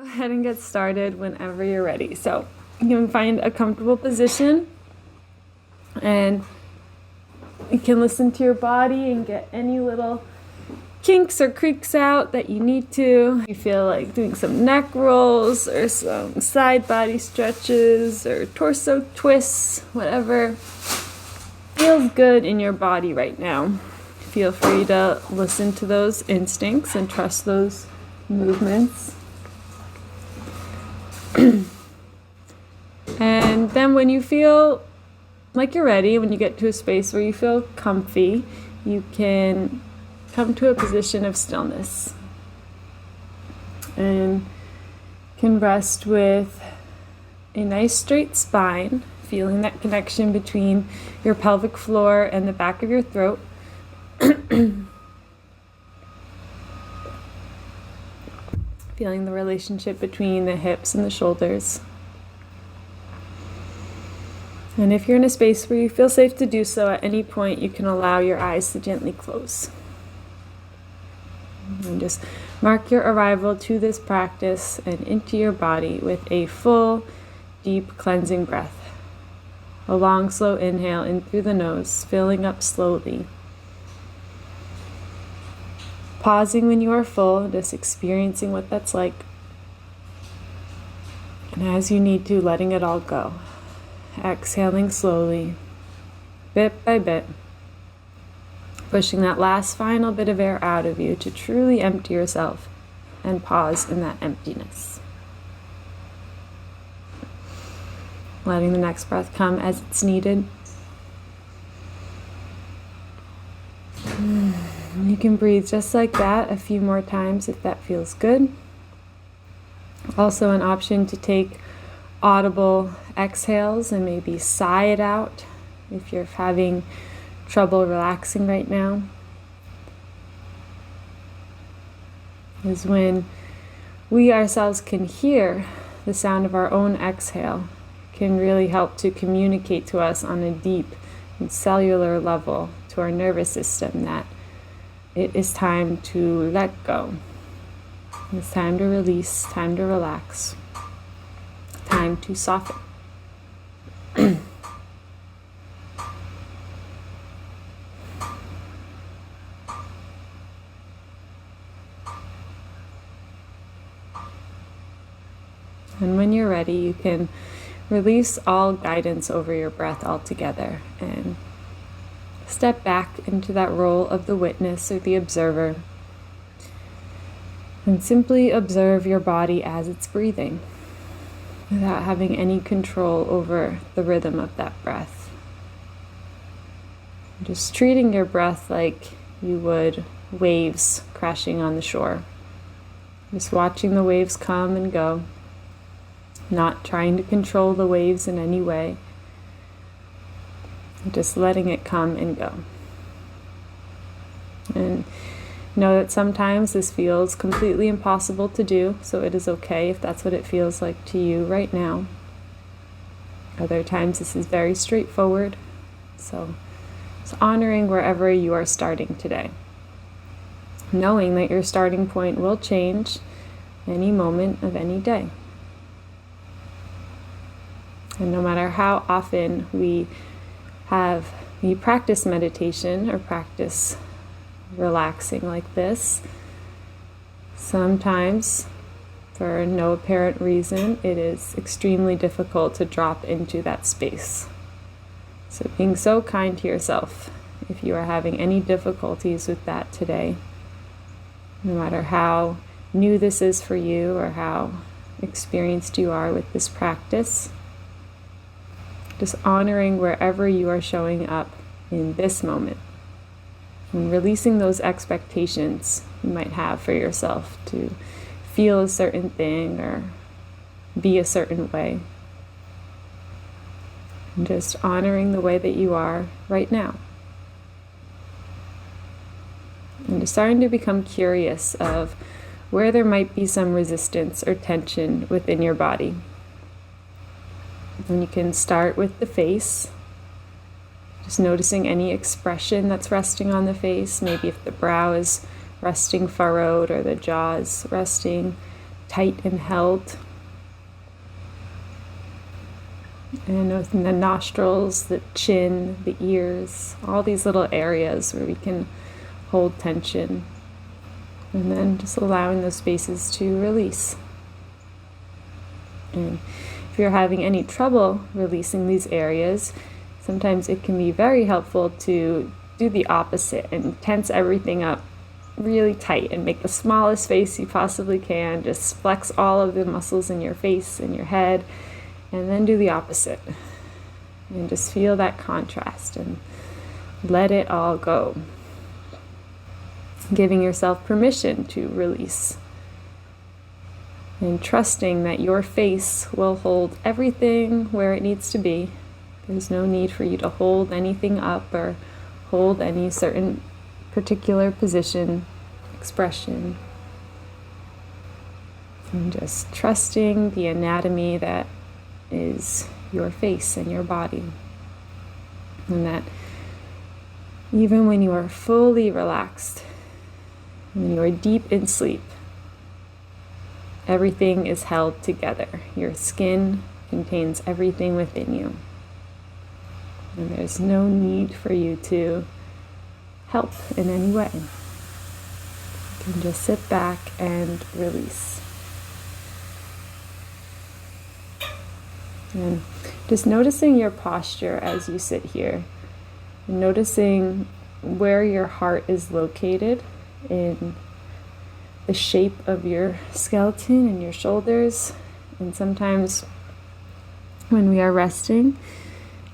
ahead and get started whenever you're ready. So you can find a comfortable position and you can listen to your body and get any little kinks or creaks out that you need to. You feel like doing some neck rolls or some side body stretches or torso twists, whatever feels good in your body right now. Feel free to listen to those instincts and trust those movements. And then when you feel like you're ready, when you get to a space where you feel comfy, you can come to a position of stillness and can rest with a nice straight spine, feeling that connection between your pelvic floor and the back of your throat. Feeling the relationship between the hips and the shoulders. And if you're in a space where you feel safe to do so, at any point you can allow your eyes to gently close. And just mark your arrival to this practice and into your body with a full, deep cleansing breath. A long, slow inhale in through the nose, filling up slowly. Pausing when you are full, just experiencing what that's like. And as you need to, letting it all go. Exhaling slowly, bit by bit, pushing that last final bit of air out of you to truly empty yourself and pause in that emptiness. Letting the next breath come as it's needed. You can breathe just like that a few more times if that feels good. Also an option to take audible exhales and maybe sigh it out if you're having trouble relaxing right now. Is when we ourselves can hear the sound of our own exhale, can really help to communicate to us on a deep and cellular level to our nervous system that it is time to let go. It's time to release, time to relax, time to soften. And when you're ready, you can release all guidance over your breath altogether and step back into that role of the witness or the observer and simply observe your body as it's breathing without having any control over the rhythm of that breath. Just treating your breath like you would waves crashing on the shore. Just watching the waves come and go, not trying to control the waves in any way. Just letting it come and go. And know that sometimes this feels completely impossible to do, so it is okay if that's what it feels like to you right now. Other times this is very straightforward, so it's honoring wherever you are starting today. Knowing that your starting point will change any moment of any day. And no matter how often we practice meditation or practice relaxing like this, sometimes for no apparent reason it is extremely difficult to drop into that space. So being so kind to yourself if you are having any difficulties with that today, no matter how new this is for you or how experienced you are with this practice. Just honoring wherever you are showing up in this moment and releasing those expectations you might have for yourself to feel a certain thing or be a certain way. And just honoring the way that you are right now. And just starting to become curious of where there might be some resistance or tension within your body. And you can start with the face, just noticing any expression that's resting on the face. Maybe if the brow is resting furrowed or the jaw is resting tight and held. And in the nostrils, the chin, the ears, all these little areas where we can hold tension. And then just allowing those spaces to release. And if you're having any trouble releasing these areas, sometimes it can be very helpful to do the opposite and tense everything up really tight and make the smallest face you possibly can. Just flex all of the muscles in your face and your head, and then do the opposite. And just feel that contrast and let it all go. Giving yourself permission to release. And trusting that your face will hold everything where it needs to be. There's no need for you to hold anything up or hold any certain particular position, expression. And just trusting the anatomy that is your face and your body. And that even when you are fully relaxed, when you are deep in sleep, everything is held together. Your skin contains everything within you. And there's no need for you to help in any way. You can just sit back and release. And just noticing your posture as you sit here. Noticing where your heart is located in the shape of your skeleton and your shoulders. And sometimes when we are resting,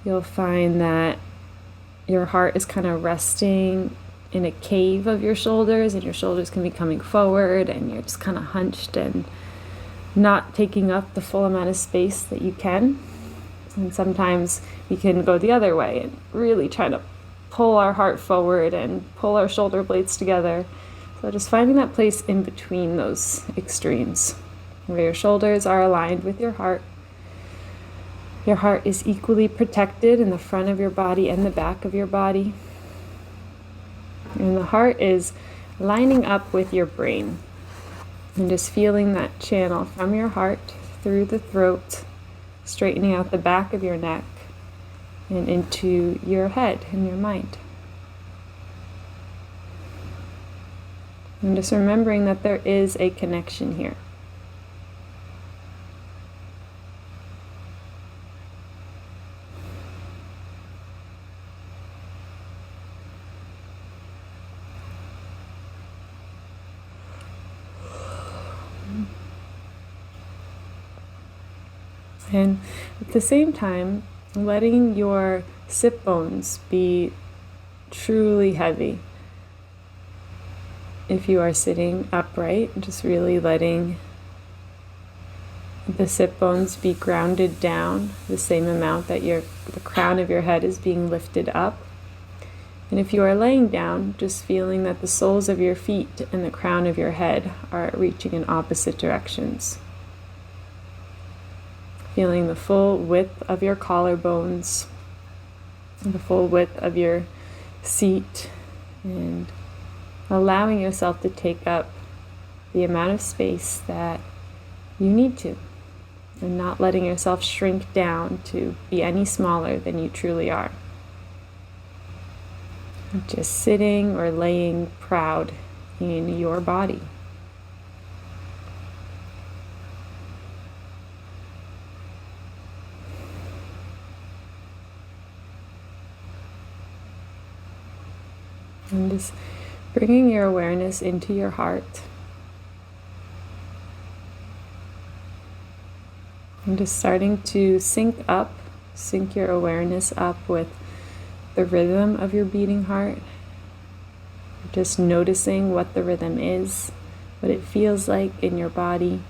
you'll find that your heart is kind of resting in a cave of your shoulders, and your shoulders can be coming forward, and you're just kind of hunched and not taking up the full amount of space that you can. And sometimes we can go the other way and really try to pull our heart forward and pull our shoulder blades together. So just finding that place in between those extremes, where your shoulders are aligned with your heart. Your heart is equally protected in the front of your body and the back of your body. And the heart is lining up with your brain. And just feeling that channel from your heart through the throat, straightening out the back of your neck and into your head and your mind. And just remembering that there is a connection here. And at the same time, letting your sit bones be truly heavy. If you are sitting upright, just really letting the sit bones be grounded down the same amount that the crown of your head is being lifted up. And if you are laying down, just feeling that the soles of your feet and the crown of your head are reaching in opposite directions. Feeling the full width of your collarbones, the full width of your seat, and allowing yourself to take up the amount of space that you need to, and not letting yourself shrink down to be any smaller than you truly are. Just sitting or laying proud in your body. And just bringing your awareness into your heart. And just starting to sync your awareness up with the rhythm of your beating heart. Just noticing what the rhythm is, what it feels like in your body.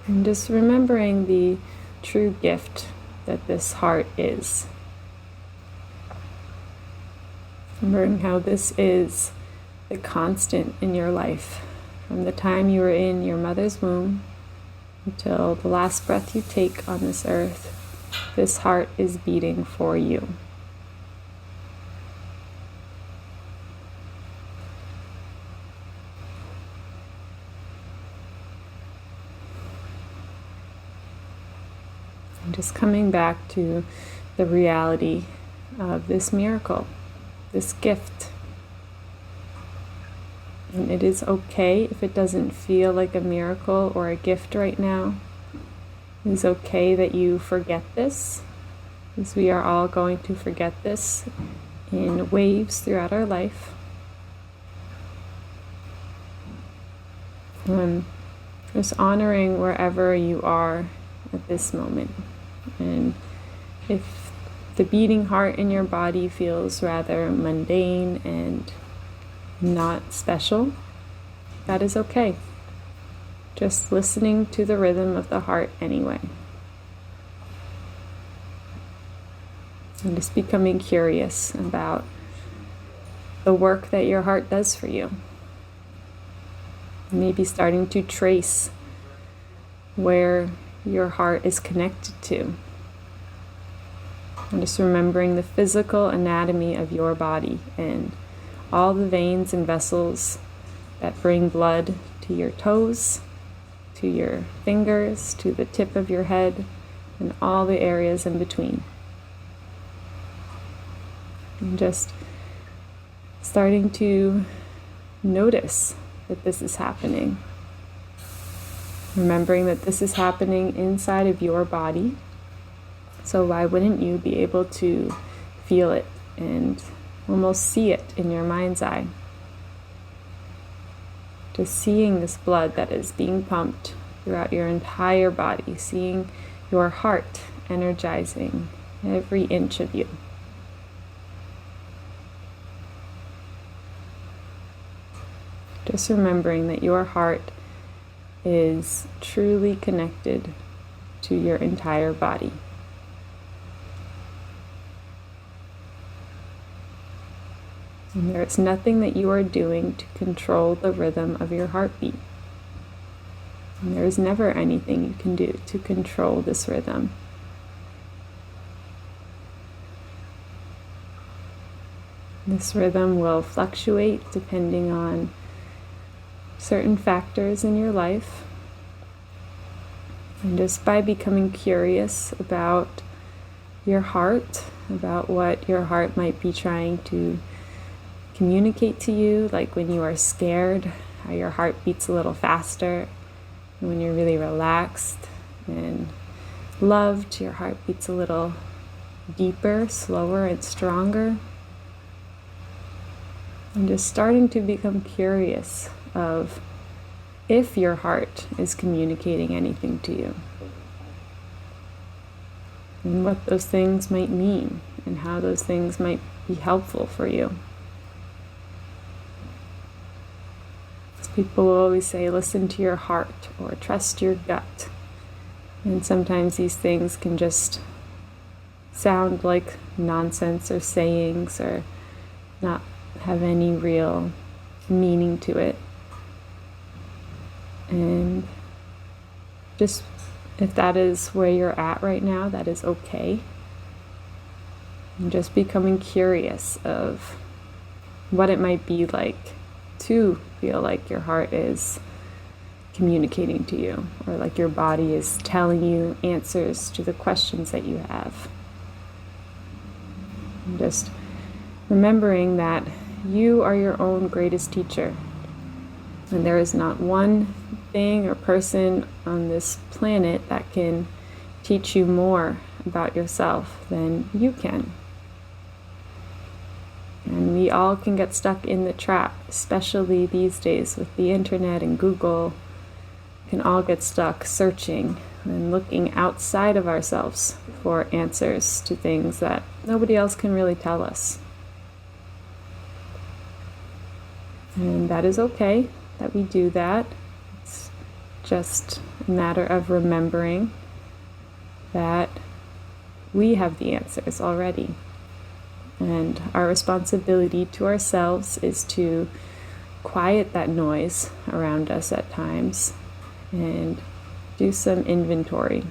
And just remembering the true gift that this heart is. Remembering how this is the constant in your life. From the time you were in your mother's womb until the last breath you take on this earth, this heart is beating for you. just coming back to the reality of this miracle, this gift. And it is okay if it doesn't feel like a miracle or a gift right now. It is okay that you forget this, because we are all going to forget this in waves throughout our life. Just honoring wherever you are at this moment. And if the beating heart in your body feels rather mundane and not special, that is okay. Just listening to the rhythm of the heart anyway. And just becoming curious about the work that your heart does for you. Maybe starting to trace where your heart is connected to. And just remembering the physical anatomy of your body and all the veins and vessels that bring blood to your toes, to your fingers, to the tip of your head, and all the areas in between. And just starting to notice that this is happening. Remembering that this is happening inside of your body. So why wouldn't you be able to feel it and almost see it in your mind's eye? Just seeing this blood that is being pumped throughout your entire body, seeing your heart energizing every inch of you. Just remembering that your heart is truly connected to your entire body. And there is nothing that you are doing to control the rhythm of your heartbeat. And there is never anything you can do to control this rhythm. This rhythm will fluctuate depending on certain factors in your life. And just by becoming curious about your heart, about what your heart might be trying to communicate to you, like when you are scared, how your heart beats a little faster, and when you're really relaxed and loved, your heart beats a little deeper, slower, and stronger. And just starting to become curious of if your heart is communicating anything to you, and what those things might mean, and how those things might be helpful for you. People will always say, listen to your heart, or trust your gut. And sometimes these things can just sound like nonsense or sayings, or not have any real meaning to it. And just, if that is where you're at right now, that is okay. And just becoming curious of what it might be like to feel like your heart is communicating to you, or like your body is telling you answers to the questions that you have. And just remembering that you are your own greatest teacher. And there is not one thing or person on this planet that can teach you more about yourself than you can. And we all can get stuck in the trap, especially these days with the internet and Google. We can all get stuck searching and looking outside of ourselves for answers to things that nobody else can really tell us. And that is okay that we do that. It's just a matter of remembering that we have the answers already. And our responsibility to ourselves is to quiet that noise around us at times and do some inventory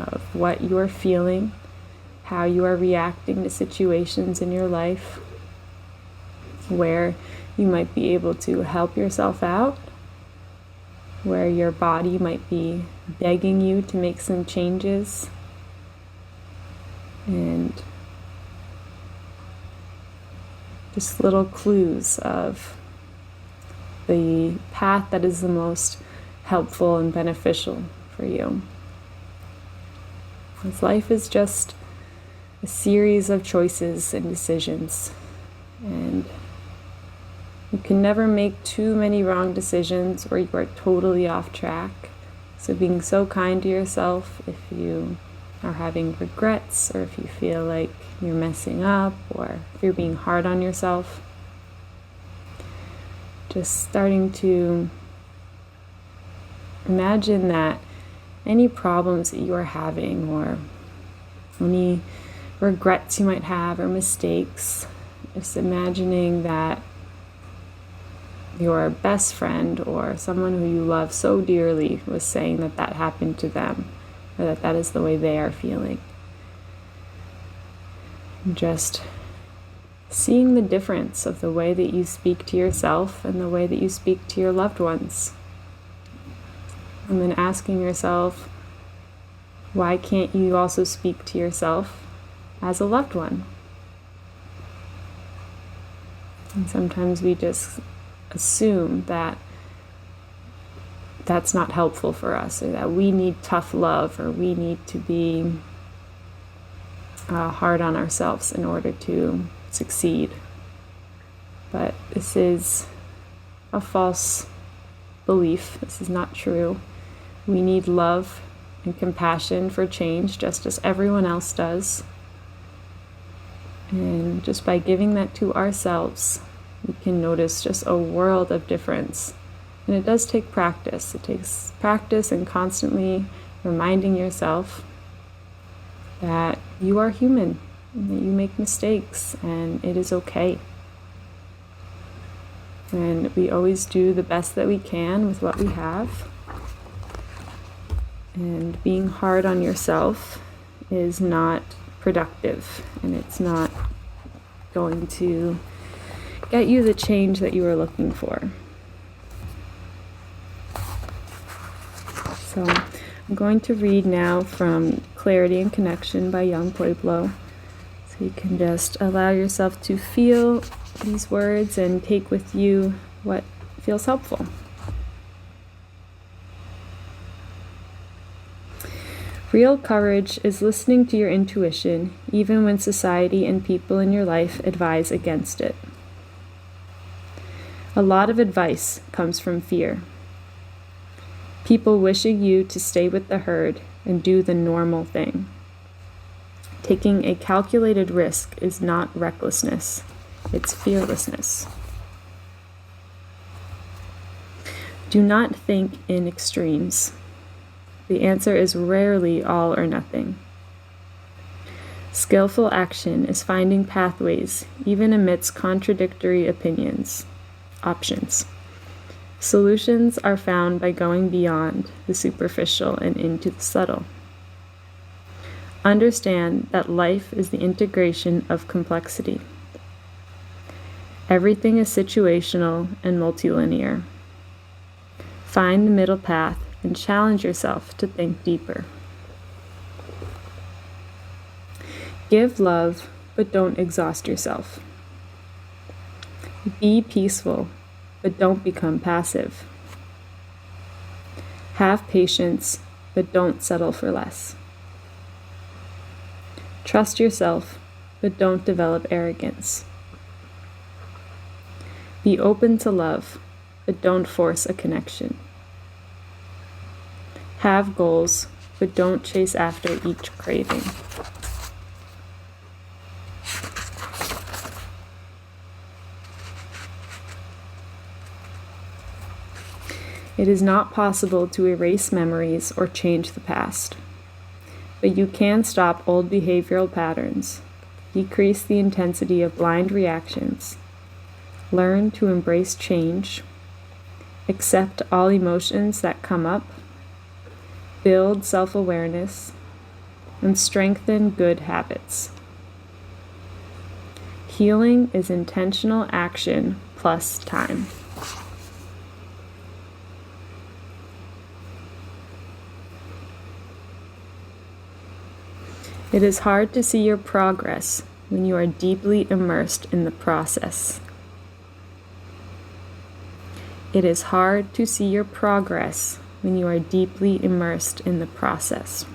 of what you are feeling, how you are reacting to situations in your life, where you might be able to help yourself out, where your body might be begging you to make some changes, just little clues of the path that is the most helpful and beneficial for you. Because life is just a series of choices and decisions, and you can never make too many wrong decisions or you are totally off track. So being so kind to yourself if you are having regrets, or if you feel like you're messing up, or if you're being hard on yourself, just starting to imagine that any problems that you are having, or any regrets you might have, or mistakes, just imagining that your best friend or someone who you love so dearly was saying that that happened to them, or that that is the way they are feeling. Just seeing the difference of the way that you speak to yourself and the way that you speak to your loved ones. And then asking yourself, why can't you also speak to yourself as a loved one? And sometimes we just assume that that's not helpful for us, or that we need tough love, or we need to be hard on ourselves in order to succeed. But this is a false belief. This is not true. We need love and compassion for change, just as everyone else does. And just by giving that to ourselves, we can notice just a world of difference. And it does take practice. It takes practice and constantly reminding yourself that you are human, and that you make mistakes, and it is okay. And we always do the best that we can with what we have. And being hard on yourself is not productive, and it's not going to get you the change that you are looking for. So I'm going to read now from Clarity and Connection by Young Pueblo. So you can just allow yourself to feel these words and take with you what feels helpful. Real courage is listening to your intuition, even when society and people in your life advise against it. A lot of advice comes from fear. People wishing you to stay with the herd and do the normal thing. Taking a calculated risk is not recklessness, it's fearlessness. Do not think in extremes. The answer is rarely all or nothing. Skillful action is finding pathways, even amidst contradictory options. Solutions are found by going beyond the superficial and into the subtle. Understand that life is the integration of complexity. Everything is situational and multilinear. Find the middle path and challenge yourself to think deeper. Give love, but don't exhaust yourself. Be peaceful, but don't become passive. Have patience, but don't settle for less. Trust yourself, but don't develop arrogance. Be open to love, but don't force a connection. Have goals, but don't chase after each craving. It is not possible to erase memories or change the past, but you can stop old behavioral patterns, decrease the intensity of blind reactions, learn to embrace change, accept all emotions that come up, build self-awareness, and strengthen good habits. Healing is intentional action plus time. It is hard to see your progress when you are deeply immersed in the process. It is hard to see your progress when you are deeply immersed in the process.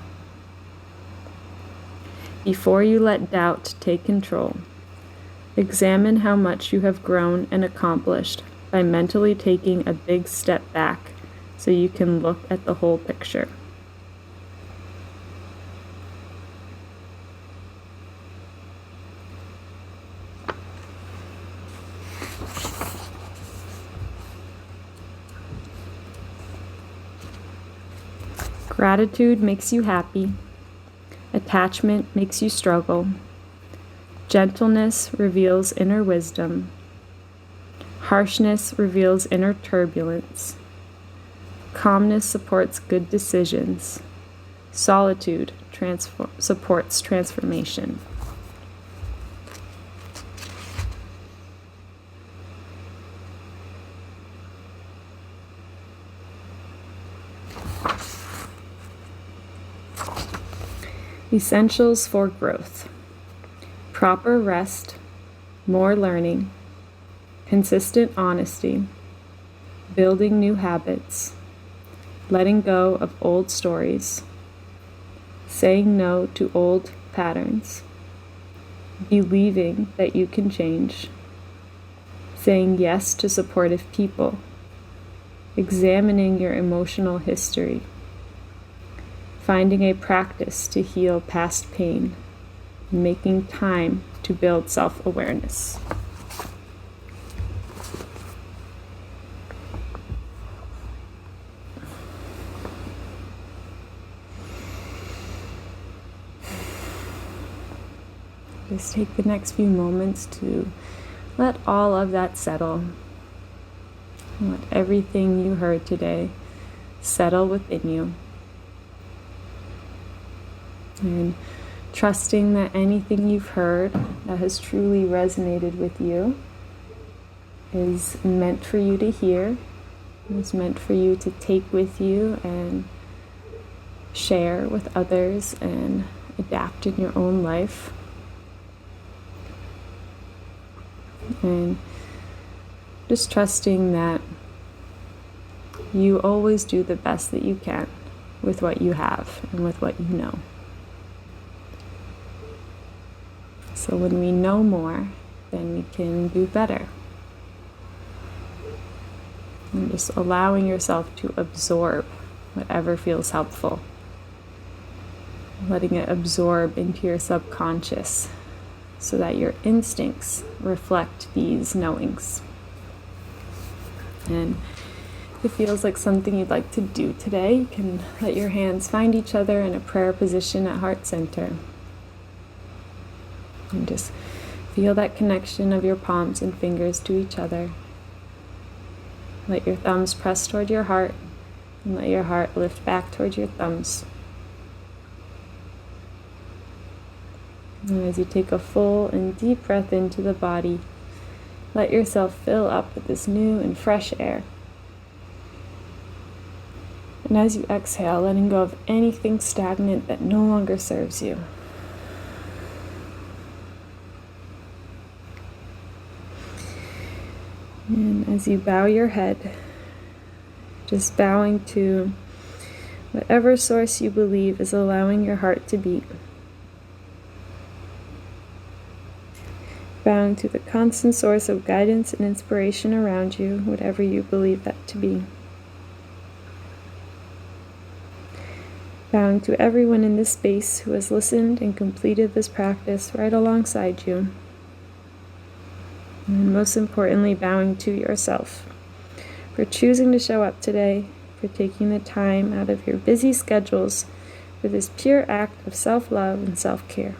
Before you let doubt take control, examine how much you have grown and accomplished by mentally taking a big step back so you can look at the whole picture. Gratitude makes you happy. Attachment makes you struggle. Gentleness reveals inner wisdom. Harshness reveals inner turbulence. Calmness supports good decisions. Solitude supports transformation. Essentials for growth: proper rest, more learning, consistent honesty, building new habits, letting go of old stories, saying no to old patterns, believing that you can change, saying yes to supportive people, examining your emotional history, finding a practice to heal past pain, and making time to build self-awareness. Just take the next few moments to let all of that settle. Let everything you heard today settle within you. And trusting that anything you've heard that has truly resonated with you is meant for you to hear, is meant for you to take with you and share with others and adapt in your own life. And just trusting that you always do the best that you can with what you have and with what you know. So when we know more, then we can do better. And just allowing yourself to absorb whatever feels helpful. Letting it absorb into your subconscious so that your instincts reflect these knowings. And if it feels like something you'd like to do today, you can let your hands find each other in a prayer position at heart center. And just feel that connection of your palms and fingers to each other. Let your thumbs press toward your heart, and let your heart lift back toward your thumbs. And as you take a full and deep breath into the body, let yourself fill up with this new and fresh air. And as you exhale, letting go of anything stagnant that no longer serves you. And as you bow your head, just bowing to whatever source you believe is allowing your heart to beat. Bowing to the constant source of guidance and inspiration around you, whatever you believe that to be. Bowing to everyone in this space who has listened and completed this practice right alongside you. And most importantly, bowing to yourself for choosing to show up today, for taking the time out of your busy schedules for this pure act of self-love and self-care.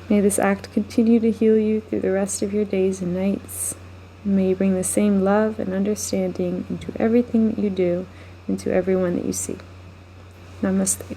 May this act continue to heal you through the rest of your days and nights. And may you bring the same love and understanding into everything that you do and to everyone that you see. Namaste.